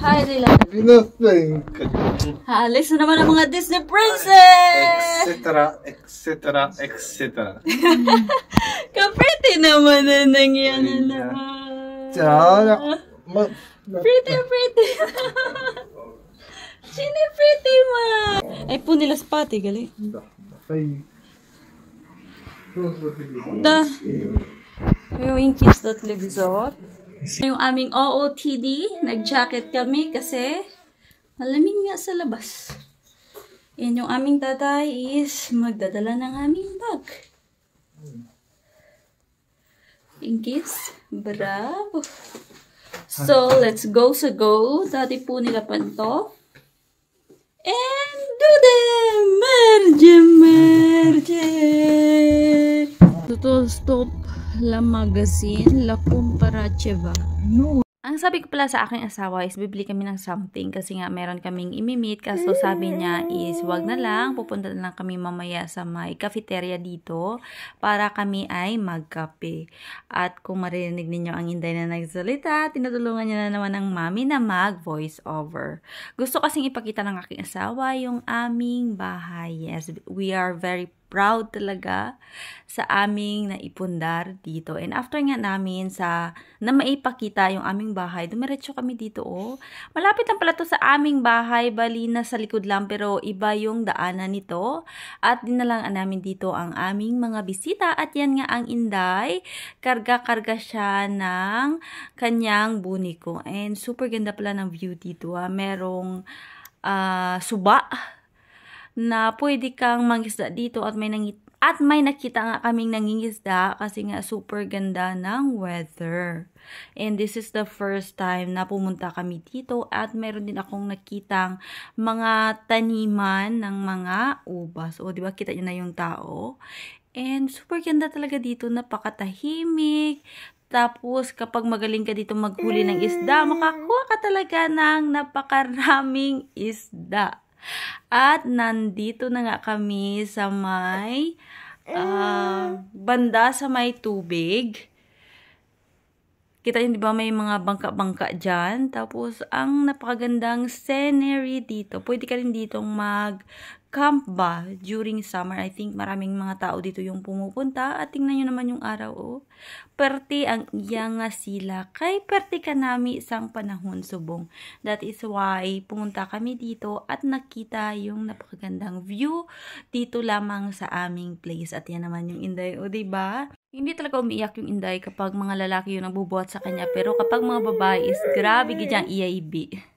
Hi, Rila. Halis na naman ang mga Disney princess! Etc. Ka-pretty naman na nangyari naman. Pretty. Sino pretty ma? Ay po nila sa pati, gali. Yung inkis na televisor. Yung aming OOTD, nag-jacket kami kasi malamig nga sa labas. And yung aming tatay is magdadala ng aming bag. Inkis, bravo. So, let's go sa go. Dati po nila panto. And do them! Merge! Total stop. La Magazine, La Comparativa. No. Ang sabi ko pala sa aking asawa is bibili kami ng something kasi nga meron kaming imimit. Kaso sabi niya is wag na lang, pupunta na lang kami mamaya sa may cafeteria dito para kami ay magkape. At kung marinig ninyo ang Inday na nagsalita, tinutulungan niya na naman ng mami na mag voice over. Gusto kasing ipakita ng aking asawa yung aming bahay. Yes, we are very proud talaga sa aming naipundar dito. And after nga namin na maipakita yung aming bahay, dumiretso kami dito oh. Malapit lang pala to sa aming bahay, bali na sa likod lang pero iba yung daanan nito. At dinalang namin dito ang aming mga bisita at yan nga ang Inday. Karga-karga siya ng kanyang buniko. And super ganda pala ng view dito ah. Merong suba na pwede kang mangisda dito at may nakita nga kaming nangingisda kasi nga super ganda ng weather. And this is the first time na pumunta kami dito at meron din akong nakitang mga taniman ng mga ubas. O, di ba kita niyo na yung tao? And super ganda talaga dito, napakatahimik. Tapos, kapag magaling ka dito maghuli ng isda, makakuha ka talaga ng napakaraming isda. At nandito na nga kami sa may banda sa may tubig. Kita nyo, di ba, may mga bangka-bangka dyan. Tapos, ang napakagandang scenery dito. Pwede ka rin ditong mag-camp ba during summer. I think maraming mga tao dito yung pumupunta. At tingnan nyo naman yung araw, oh. Perti ang iyang sila. Kay perti ka nami isang panahon subong. That is why pumunta kami dito at nakita yung napakagandang view dito lamang sa aming place. At yan naman yung Inday, o diba? Hindi talaga umiiyak yung Inday kapag mga lalaki yung nagbubuhat sa kanya. Pero kapag mga babae is grabe gidyang iyaibi.